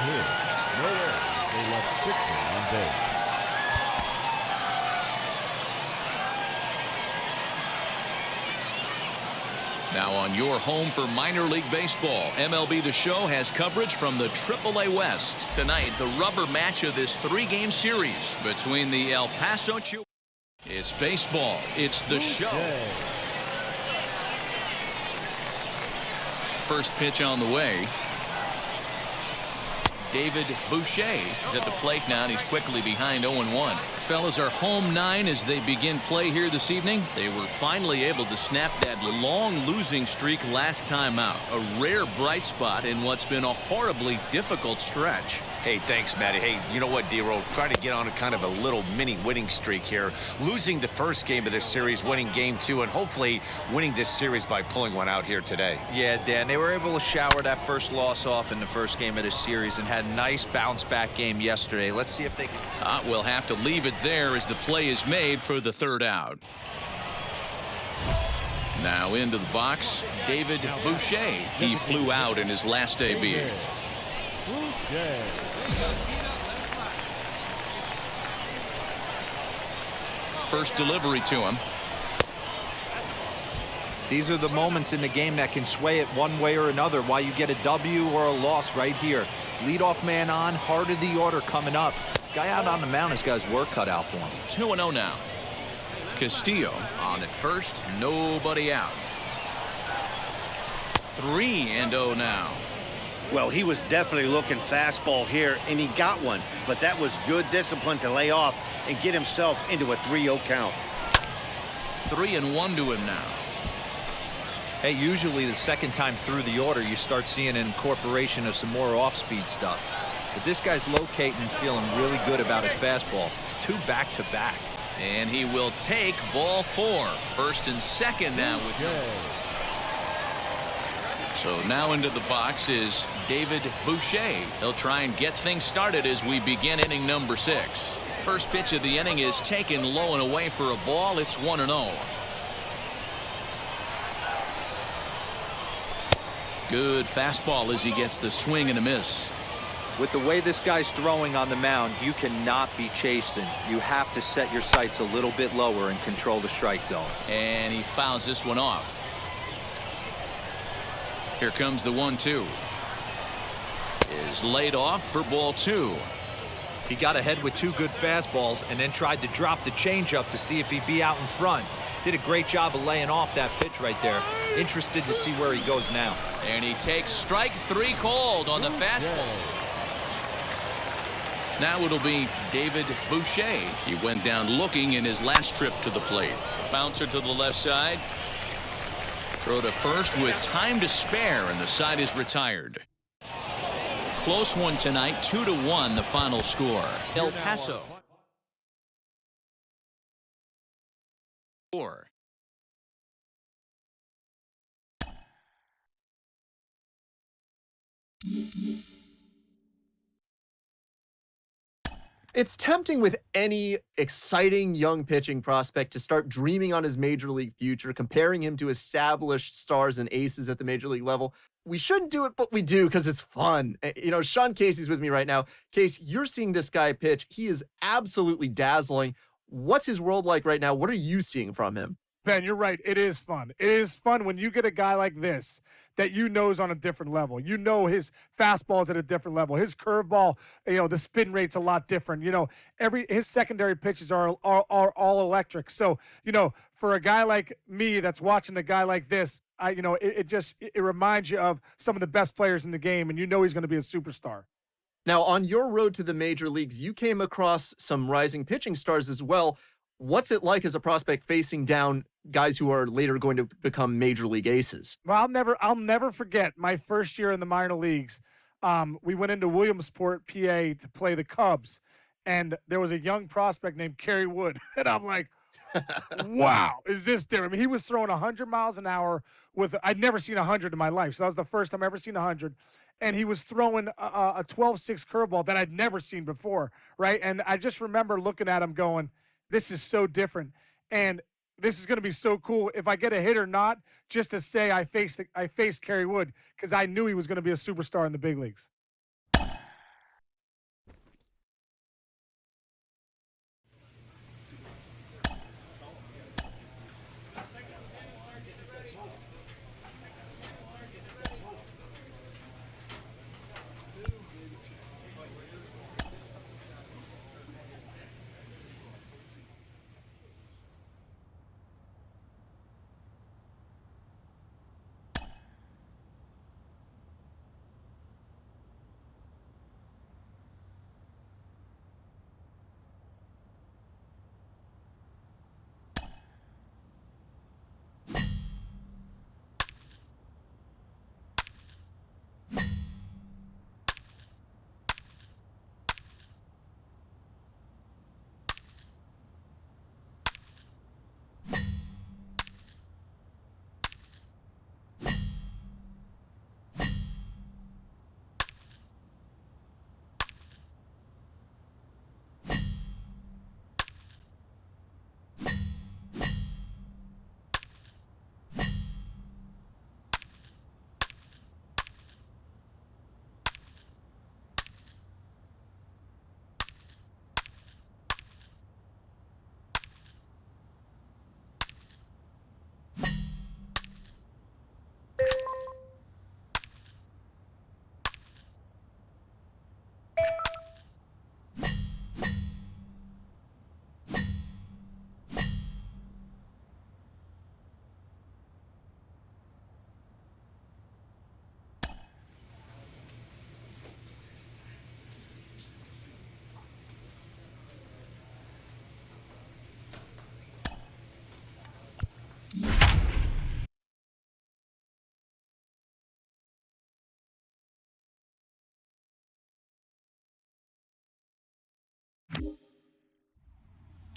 hits, no errors. They left 6 men on base. Now on your home for minor league baseball, MLB The Show has coverage from the AAA West. Tonight, the rubber match of this 3-game series between the El Paso Chihuahuas. It's baseball. It's The Show. First pitch on the way. David Boucher is at the plate now, and he's quickly behind 0-1. Fellas are home 9 as they begin play here this evening. They were finally able to snap that long losing streak last time out. A rare bright spot in what's been a horribly difficult stretch. Hey, thanks, Matty. Hey, you know what, D-Roll? Try to get on a kind of a little mini winning streak here. Losing the first game of this series, winning game 2, and hopefully winning this series by pulling one out here today. Yeah, Dan, they were able to shower that first loss off in the first game of this series and had a nice bounce-back game yesterday. Let's see if they can... We'll have to leave it there as the play is made for the 3rd out. Now into the box, David Boucher. He flew out in his last debut. First delivery to him. These are the moments in the game that can sway it one way or another, why you get a W or a loss right here. Leadoff man on, heart of the order coming up. Guy out on the mound has got his work cut out for him. 2-0 now. Castillo on at first, nobody out. 3-0 now. Well, he was definitely looking fastball here, and he got one. But that was good discipline to lay off and get himself into a 3-0 count. 3-1 to him now. Hey, usually the second time through the order, you start seeing an incorporation of some more off-speed stuff. But this guy's locating and feeling really good about his fastball. 2 back-to-back. And he will take ball 4. First and second now with him. So now into the box is David Boucher. He'll try and get things started as we begin inning number 6. First pitch of the inning is taken low and away for a ball. It's 1-0. Good fastball as he gets the swing and a miss. With the way this guy's throwing on the mound, you cannot be chasing. You have to set your sights a little bit lower and control the strike zone. And he fouls this one off. Here comes the 1-2. Is laid off for ball 2. He got ahead with 2 good fastballs and then tried to drop the changeup to see if he'd be out in front. Did a great job of laying off that pitch right there. Interested to see where he goes now. And he takes strike 3 called on the fastball. Now it'll be David Boucher. He went down looking in his last trip to the plate. Bouncer to the left side. Throw to first with time to spare, and the side is retired. Close one tonight, 2-1 the final score. El Paso. It's tempting with any exciting young pitching prospect to start dreaming on his major league future, comparing him to established stars and aces at the major league level. We shouldn't do it, but we do because it's fun. You know, Sean Casey's with me right now. Case, you're seeing this guy pitch. He is absolutely dazzling. What's his world like right now? What are you seeing from him? Ben, you're right. It is fun. It is fun when you get a guy like this that you know is on a different level. You know his fastball is at a different level. His curveball, you know, the spin rate's a lot different. You know, his secondary pitches are all electric. So, you know, for a guy like me that's watching a guy like this, it reminds you of some of the best players in the game, and you know he's going to be a superstar. Now, on your road to the major leagues, you came across some rising pitching stars as well. What's it like as a prospect facing down guys who are later going to become major league aces? Well, I'll never forget my first year in the minor leagues. We went into Williamsport, PA, to play the Cubs, and there was a young prospect named Kerry Wood, and I'm like, wow, is this different? I mean, he was throwing 100 miles an hour I'd never seen 100 in my life, so that was the first time I ever seen 100. And he was throwing a 12-6 curveball that I'd never seen before, right? And I just remember looking at him going, this is so different, and this is going to be so cool if I get a hit or not, just to say I faced Kerry Wood, because I knew he was going to be a superstar in the big leagues.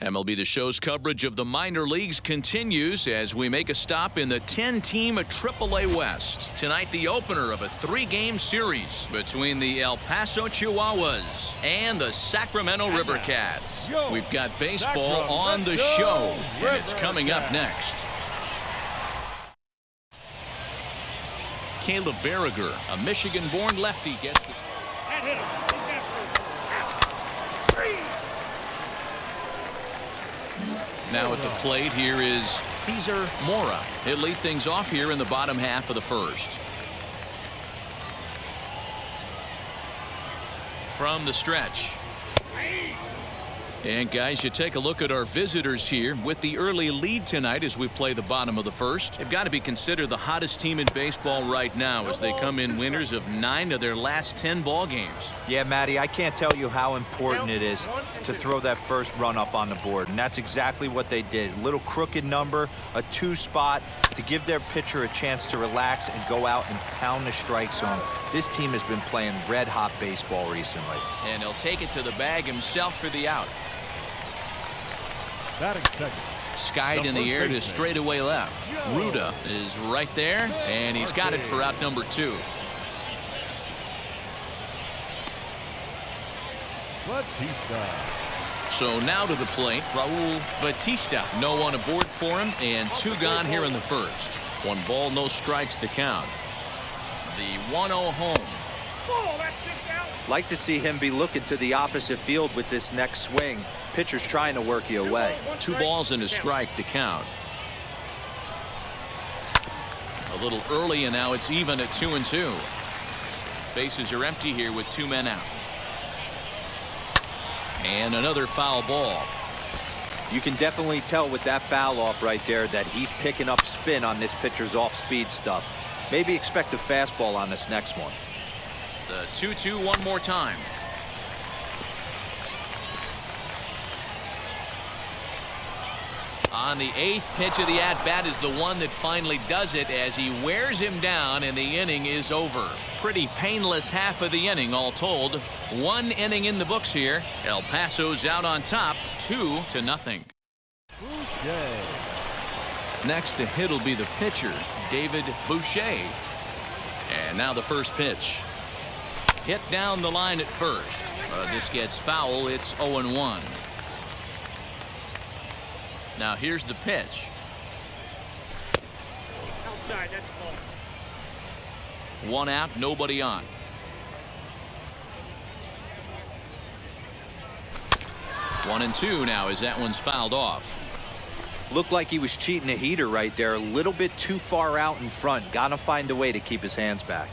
MLB The Show's coverage of the minor leagues continues as we make a stop in the 10-team AAA West. Tonight, the opener of a 3-game series between the El Paso Chihuahuas and the Sacramento River Cats. We've got baseball on the show, and it's coming up next. Caleb Berriger, a Michigan-born lefty, gets the... Now at the plate, here is Cesar Mora. He'll lead things off here in the bottom half of the first. From the stretch. And guys, you take a look at our visitors here with the early lead tonight as we play the bottom of the first. They've got to be considered the hottest team in baseball right now as they come in winners of 9 of their last 10 ball games. Yeah, Matty, I can't tell you how important it is to throw that first run up on the board, and that's exactly what they did. A little crooked number, a 2 spot to give their pitcher a chance to relax and go out and pound the strike zone. This team has been playing red-hot baseball recently. And he'll take it to the bag himself for the out. Skied in the air to straightaway left. Ruda is right there, and he's got it for out number 2. So now to the plate, Raul Batista. No one aboard for him, and 2 gone here in the first. 1 ball, no strikes to count. The 1-0 home. Like to see him be looking to the opposite field with this next swing. Pitcher's trying to work you away. 2 balls and a strike to count. A little early, and now it's even at 2-2. Bases are empty here with 2 men out. And another foul ball. You can definitely tell with that foul off right there that he's picking up spin on this pitcher's off-speed stuff. Maybe expect a fastball on this next one. The 2-2 one more time. On the 8th pitch of the at-bat is the one that finally does it as he wears him down, and the inning is over. Pretty painless half of the inning all told. 1 inning in the books here. El Paso's out on top, 2-0. Next to hit will be the pitcher, David Boucher. And now the first pitch. Hit down the line at first. This gets foul. It's 0-1. Now here's the pitch. Outside, that's ball. 1 out, nobody on. 1-2 now as that one's fouled off. Looked like he was cheating a heater right there. A little bit too far out in front. Gotta find a way to keep his hands back.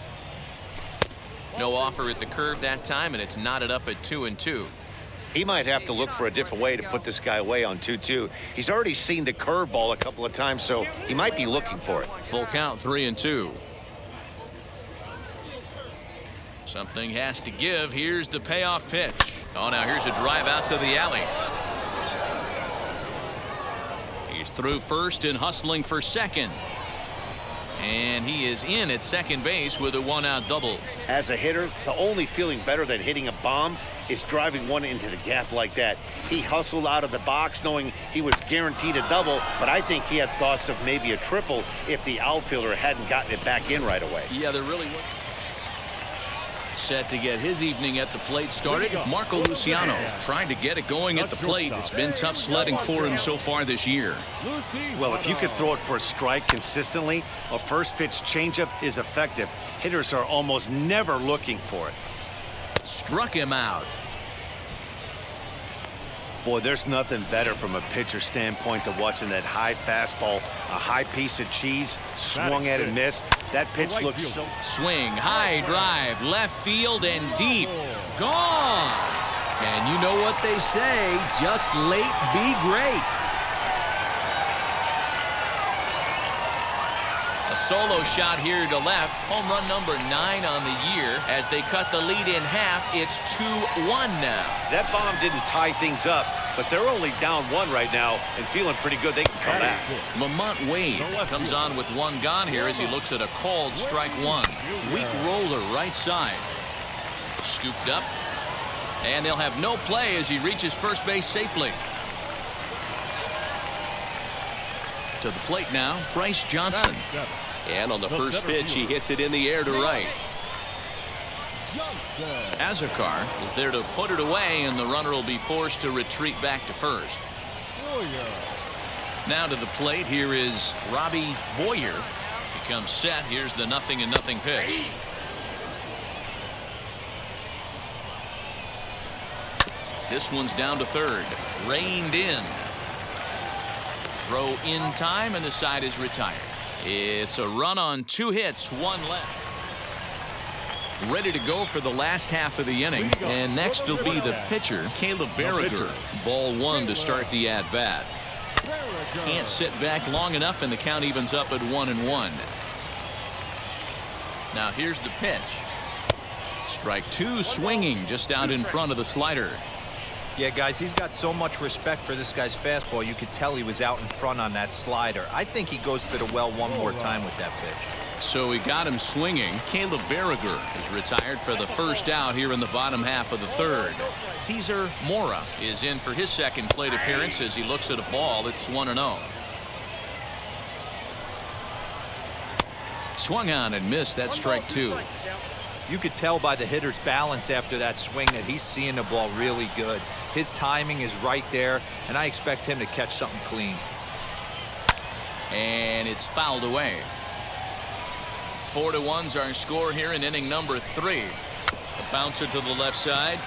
No offer at the curve that time, and it's knotted up at 2-2. He might have to look for a different way to put this guy away on 2-2. He's already seen the curveball a couple of times, so he might be looking for it. Full count, 3-2. Something has to give. Here's the payoff pitch. Oh, now here's a drive out to the alley. He's through first and hustling for second. And he is in at second base with a 1-out double. As a hitter, the only feeling better than hitting a bomb is driving one into the gap like that. He hustled out of the box knowing he was guaranteed a double, but I think he had thoughts of maybe a triple if the outfielder hadn't gotten it back in right away. Yeah, there really was. Set to get his evening at the plate started. Marco Luciano trying to get it going at the plate. It's been tough sledding for him so far this year. Well, if you could throw it for a strike consistently, a first pitch changeup is effective. Hitters are almost never looking for it. Struck him out. Boy, there's nothing better from a pitcher standpoint than watching that high fastball, a high piece of cheese, swung at and missed. That pitch looks so... Swing, high drive, left field and deep. Gone. And you know what they say, just late be great. A solo shot here to left. Home run number 9 on the year. As they cut the lead in half, it's 2-1 now. That bomb didn't tie things up, but they're only down 1 right now and feeling pretty good. They can come back. Lamont Wade comes on with 1 gone here as he looks at a called strike 1. Weak roller right side. Scooped up. And they'll have no play as he reaches first base safely. To the plate now, Bryce Johnson. And on the first pitch, he hits it in the air to right. Azarkar is there to put it away, and the runner will be forced to retreat back to first. Now to the plate, here is Robbie Boyer. He comes set. Here's the 0-0 pitch. This one's down to third. Reined in. Throw in time, and the side is retired. It's a run on 2 hits, 1 left. Ready to go for the last half of the inning, and next will be the pitcher, Caleb Berriger. Ball 1 to start the at-bat. Can't sit back long enough, and the count evens up at 1-1. Now here's the pitch. Strike 2, swinging just out in front of the slider. Yeah, guys, he's got so much respect for this guy's fastball. You could tell he was out in front on that slider. I think he goes to the well one more time with that pitch. So he got him swinging. Caleb Berriger is retired for the first out here in the bottom half of the third. Cesar Mora is in for his second plate appearance as he looks at a ball. It's 1-0. Swung on and missed. That strike 2. You could tell by the hitter's balance after that swing that he's seeing the ball really good. His timing is right there, and I expect him to catch something clean. And it's fouled away. 4-1's our score here in inning number 3. A bouncer to the left side.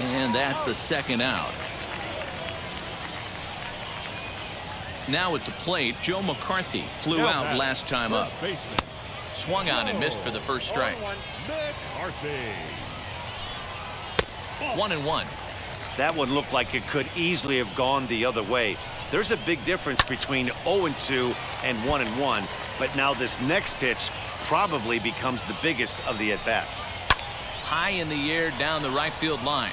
And that's the second out. Now at the plate, Joe McCarthy flew out last time up. Swung on and missed for the first strike. 1-1. That one looked like it could easily have gone the other way. There's a big difference between 0-2 and 1-1, but now this next pitch probably becomes the biggest of the at-bat. High in the air down the right field line.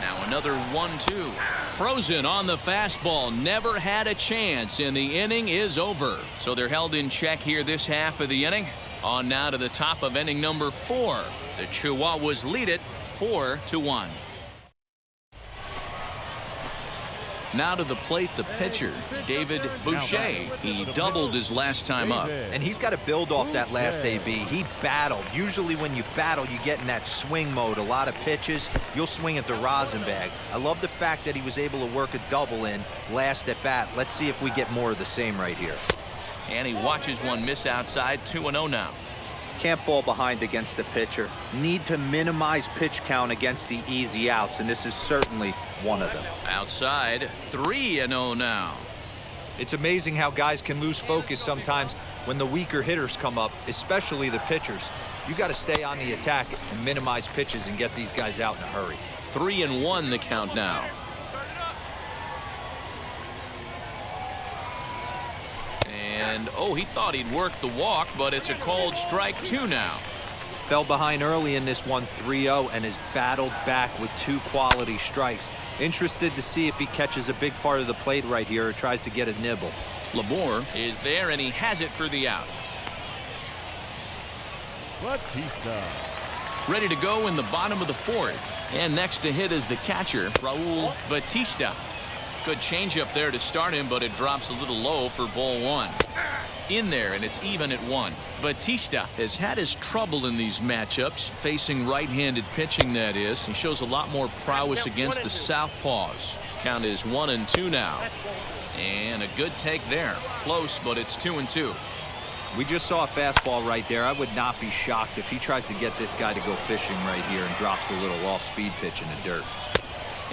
Now another 1-2. Frozen on the fastball. Never had a chance, and the inning is over. So they're held in check here this half of the inning. On now to the top of inning number 4. The Chihuahuas lead it 4-1. Now to the plate, the pitcher, David Boucher. He doubled his last time up. And he's got to build off that last AB. He battled. Usually when you battle, you get in that swing mode. A lot of pitches, you'll swing at the rosin bag. I love the fact that he was able to work a double in last at bat. Let's see if we get more of the same right here. And he watches one miss outside. 2-0 now. Can't fall behind against the pitcher. Need to minimize pitch count against the easy outs, and this is certainly one of them. Outside, 3-0 now. It's amazing how guys can lose focus sometimes when the weaker hitters come up, especially the pitchers. You got to stay on the attack and minimize pitches and get these guys out in a hurry. 3-1 the count now. And, he thought he'd work the walk, but it's a called strike 2 now. Fell behind early in this one 3-0 and has battled back with 2 quality strikes. Interested to see if he catches a big part of the plate right here or tries to get a nibble. Labor is there, and he has it for the out. Batista. Ready to go in the bottom of the 4th. And next to hit is the catcher, Raul Batista. Good changeup there to start him, but it drops a little low for ball 1. In there, and it's even at 1. Batista has had his trouble in these matchups, facing right-handed pitching, that is. He shows a lot more prowess against the southpaws. Count is 1-2 now. And a good take there. Close, but it's 2-2. We just saw a fastball right there. I would not be shocked if he tries to get this guy to go fishing right here and drops a little off-speed pitch in the dirt.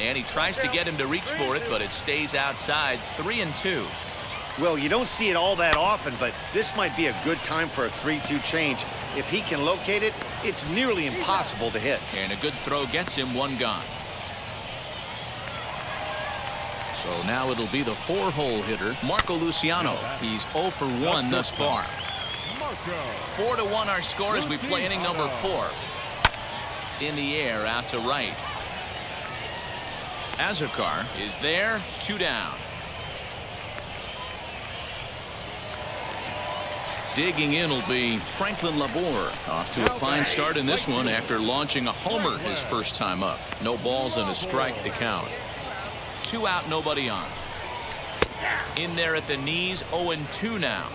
And he tries to get him to reach for it, but it stays outside. 3-2. Well, you don't see it all that often, but this might be a good time for a 3-2 change. If he can locate it, it's nearly impossible to hit. And a good throw gets him 1 gone. So now it'll be the 4-hole hitter, Marco Luciano. He's 0 for 1 thus far. 4-1 our score as we play inning number 4. In the air, out to right. Azarkar is there, 2 down. Digging in will be Franklin Labor. Off to a fine start in this one after launching a homer his first time up. No balls and a strike to count. 2 out, nobody on. In there at the knees, 0-2 now.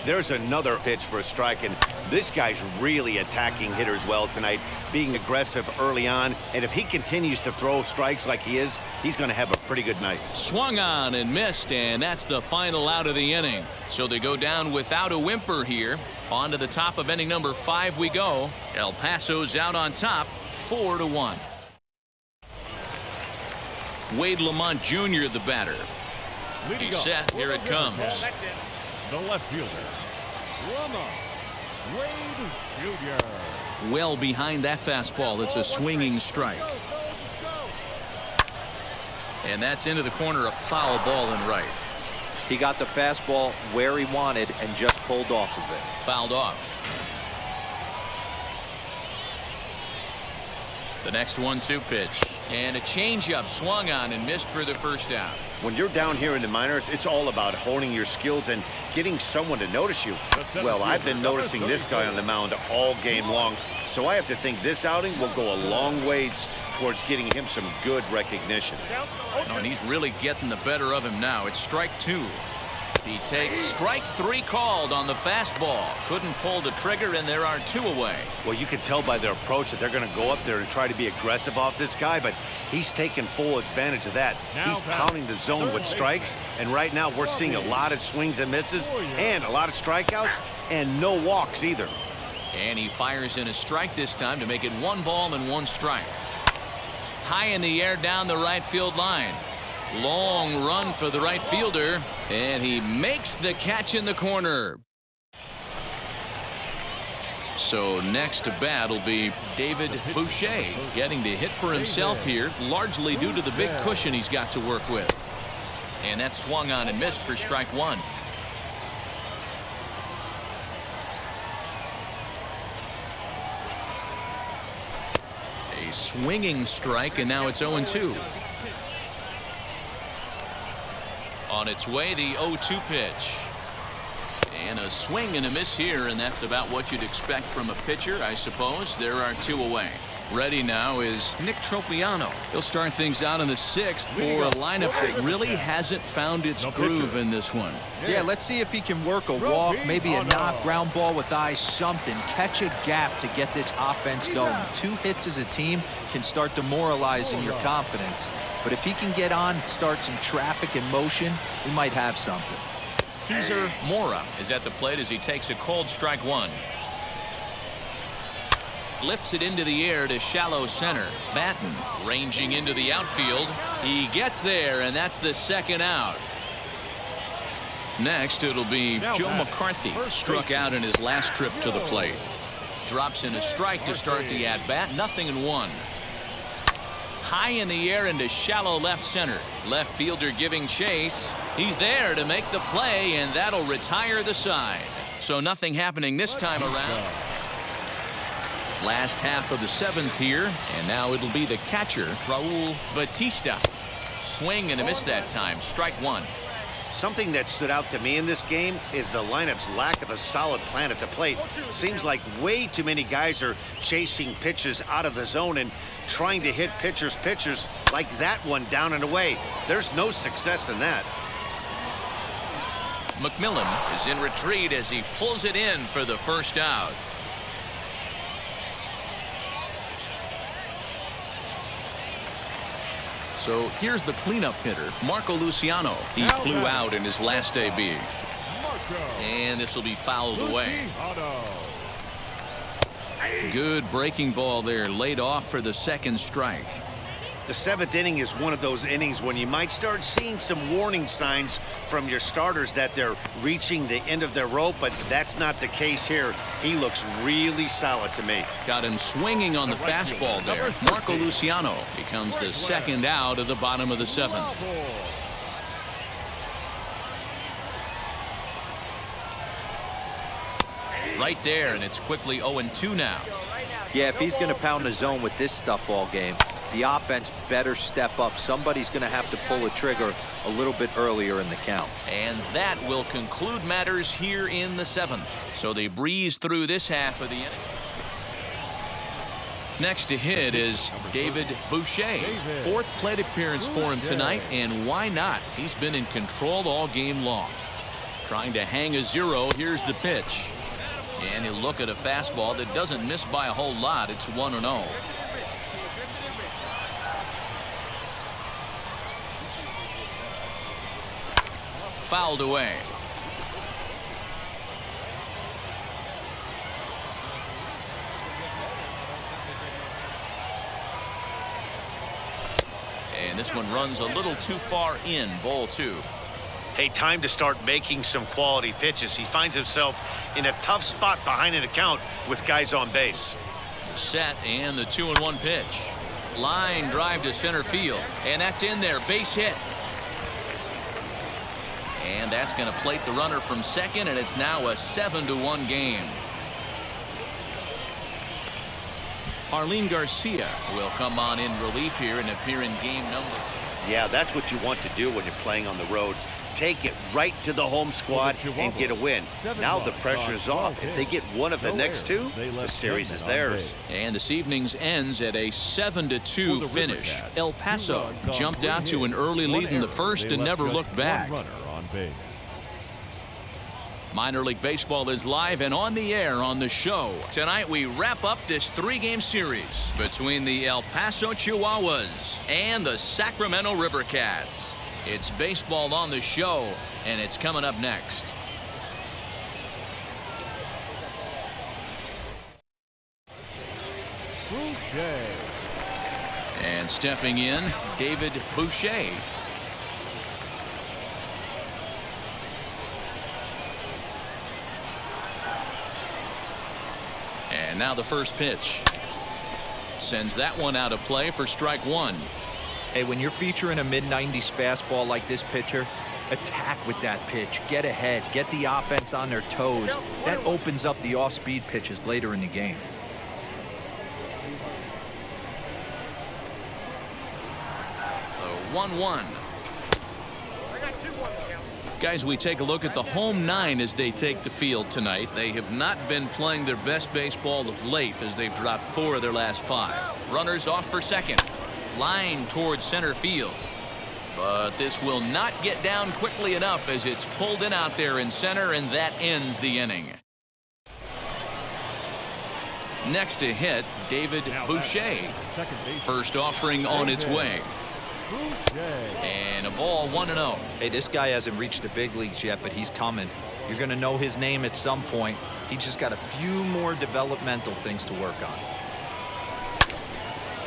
There's another pitch for a strike, and this guy's really attacking hitters well tonight, being aggressive early on. And if he continues to throw strikes like he is, he's going to have a pretty good night. Swung on and missed, and that's the final out of the inning. So they go down without a whimper here. On to the top of inning number 5 we go. El Paso's out on top, 4-1. Wade Lamont Jr. the batter. He's set. Here it comes. The left fielder, Lamont Wade Jr. Well behind that fastball. It's a swinging strike. And that's into the corner, a foul ball and right. He got the fastball where he wanted and just pulled off of it. Fouled off. The next 1-2 pitch. And a changeup swung on and missed for the first out. When you're down here in the minors, it's all about honing your skills and getting someone to notice you. Well, I've been noticing this guy on the mound all game long, so I have to think this outing will go a long ways towards getting him some good recognition. Oh, and he's really getting the better of him now. It's strike 2. He takes strike 3 called on the fastball. Couldn't pull the trigger, and there are 2 away. Well, you can tell by their approach that they're going to go up there and try to be aggressive off this guy, but he's taking full advantage of that. He's pounding the zone with strikes, and right now we're seeing a lot of swings and misses and a lot of strikeouts and no walks either. And he fires in a strike this time to make it 1 ball and 1 strike. High in the air down the right field line. Long run for the right fielder, and he makes the catch in the corner. So next to bat will be David Boucher, getting to hit for himself here, largely due to the big cushion he's got to work with. And that swung on and missed for strike 1. A swinging strike, and now it's 0-2. On its way, the 0-2 pitch. And a swing and a miss here, and that's about what you'd expect from a pitcher, I suppose. There are 2 away. Ready now is Nick Tropiano. He'll start things out in the 6th for a lineup that really hasn't found its groove in this one. Yeah, let's see if he can work a walk, maybe a knock, ground ball with eyes, something. Catch a gap to get this offense going. 2 hits as a team can start demoralizing your confidence. But if he can get on, start some traffic in motion, we might have something. Cesar Mora is at the plate as he takes a cold strike 1. Lifts it into the air to shallow center. Batten ranging into the outfield. He gets there, and that's the 2nd out. Next, it'll be Joe McCarthy, struck out in his last trip to the plate. Drops in a strike to start the at-bat. 0-1. High in the air into shallow left center. Left fielder giving chase. He's there to make the play, and that'll retire the side. So nothing happening this time around. Last half of the 7th here, and now it'll be the catcher, Raul Batista. Swing and a miss that time. Strike 1. Something that stood out to me in this game is the lineup's lack of a solid plan at the plate. Seems like way too many guys are chasing pitches out of the zone and trying to hit pitchers like that one down and away. There's no success in that. McMillan is in retreat as he pulls it in for the first out. So here's the cleanup hitter, Marco Luciano. He flew out in his last AB. And this will be fouled away. Good breaking ball there, laid off for the 2nd strike. The 7th inning is one of those innings when you might start seeing some warning signs from your starters that they're reaching the end of their rope, but that's not the case here. He looks really solid to me. Got him swinging on the fastball there. Marco Luciano becomes the 2nd out of the bottom of the 7th. Right there, and it's quickly 0-2 now. Yeah, if he's going to pound the zone with this stuff all game, the offense better step up. Somebody's going to have to pull a trigger a little bit earlier in the count. And that will conclude matters here in the 7th. So they breeze through this half of the inning. Next to hit is David Boucher. 4th plate appearance for him tonight, and why not? He's been in control all game long. Trying to hang a 0. Here's the pitch. And he'll look at a fastball that doesn't miss by a whole lot. It's 1-0. Fouled away. And this one runs a little too far in. Ball 2. Hey, time to start making some quality pitches. He finds himself in a tough spot behind an account with guys on base. Set, and the 2-1 pitch. Line drive to center field, and that's in there. Base hit. And that's going to plate the runner from second, and it's now a 7-1 game. Arlene Garcia will come on in relief here and appear in game number. Yeah, that's what you want to do when you're playing on the road. Take it right to the home squad and get a win. Now the pressure is off. If they get one of the next two, the series is theirs. And this evening's ends at a 7-2 finish. El Paso jumped out to an early lead in the first and never looked back. Minor League Baseball is live and on the air on the show. Tonight we wrap up this 3-game series between the El Paso Chihuahuas and the Sacramento River Cats. It's baseball on the show, and it's coming up next. Boucher. And stepping in, David Boucher. And now the first pitch. Sends that one out of play for strike 1. Hey, when you're featuring a mid-90s fastball like this pitcher, attack with that pitch. Get ahead. Get the offense on their toes. That opens up the off-speed pitches later in the game. The 1-1. Guys, we take a look at the home 9 as they take the field tonight. They have not been playing their best baseball of late as they've dropped 4 of their last 5. Runners off for second. Line towards center field. But this will not get down quickly enough as it's pulled in out there in center, and that ends the inning. Next to hit, David Boucher. First offering on its way. And a ball 1-0. Hey, this guy hasn't reached the big leagues yet, but he's coming. You're going to know his name at some point. He just got a few more developmental things to work on.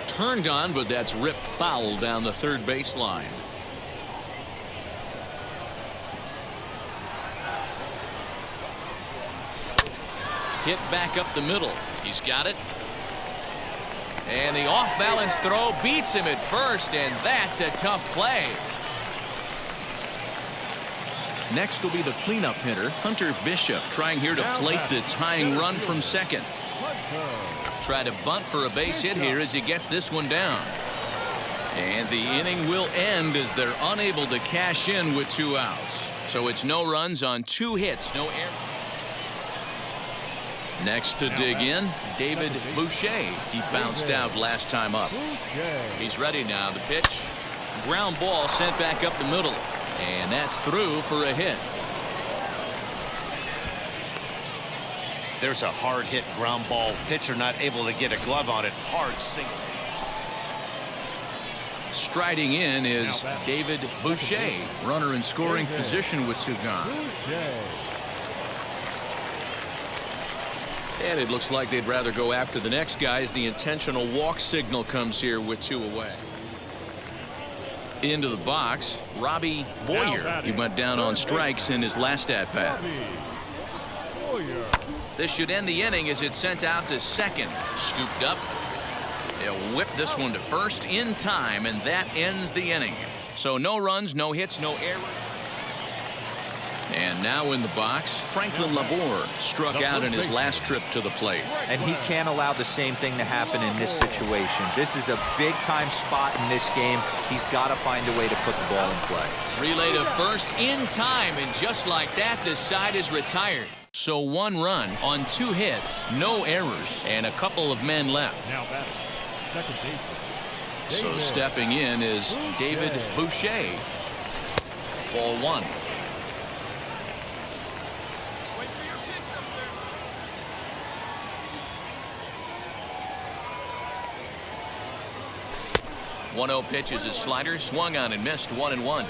Turned on, but that's ripped foul down the third baseline. Hit back up the middle. He's got it. And the off-balance throw beats him at first, and that's a tough play. Next will be the cleanup hitter, Hunter Bishop, trying here to plate the tying run from second. Try to bunt for a base hit here as he gets this one down. And the inning will end as they're unable to cash in with 2 outs. So it's no runs on 2 hits, no errors. Next to dig in, David Boucher. He bounced out last time up. He's ready now. The pitch. Ground ball sent back up the middle. And that's through for a hit. There's a hard hit ground ball. Pitcher not able to get a glove on it. Hard single. Striding in is David Boucher. Runner in scoring position with 2 gone. And it looks like they'd rather go after the next guy as the intentional walk signal comes here with 2 away. Into the box, Robbie Boyer. He went down on strikes in his last at-bat. This should end the inning as it's sent out to second. Scooped up. They'll whip this one to first in time, and that ends the inning. So no runs, no hits, no errors. And now in the box, Franklin Labor struck out in his last trip to the plate. And he can't allow the same thing to happen in this situation. This is a big-time spot in this game. He's got to find a way to put the ball in play. Relay to first in time, and just like that, the side is retired. So 1 run on 2 hits, no errors, and a couple of men left. Now batting, second baseman. So stepping in is David Boucher. Ball 1. One-0 pitch is his slider, swung on and missed, 1-1.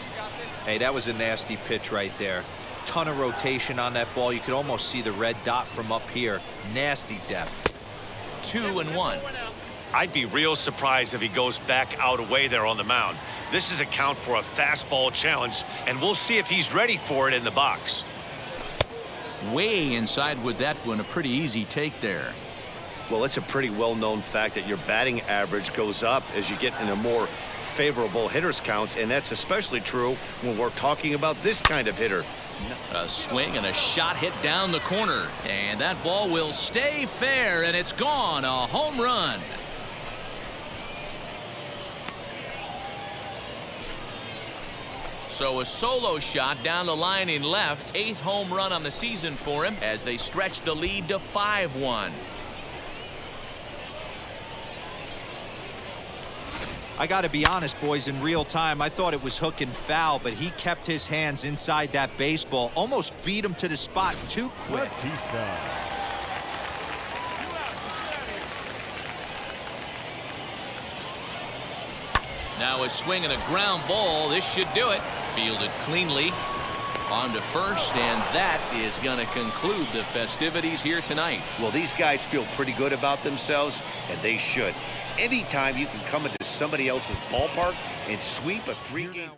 Hey, that was a nasty pitch right there. Ton of rotation on that ball. You could almost see the red dot from up here. Nasty depth. 2-1. I'd be real surprised if he goes back out away there on the mound. This is a count for a fastball challenge, and we'll see if he's ready for it in the box. Way inside with that one, a pretty easy take there. Well, it's a pretty well-known fact that your batting average goes up as you get into more favorable hitters counts, and that's especially true when we're talking about this kind of hitter. A swing and a shot hit down the corner, and that ball will stay fair, and it's gone. A home run. So a solo shot down the line in left. 8th home run on the season for him as they stretch the lead to 5-1. I got to be honest, boys, in real time, I thought it was hook and foul, but he kept his hands inside that baseball, almost beat him to the spot too quick. Now a swing and a ground ball. This should do it. Fielded cleanly. On to first, and that is going to conclude the festivities here tonight. Well, these guys feel pretty good about themselves, and they should. Anytime you can come into somebody else's ballpark and sweep a 3-game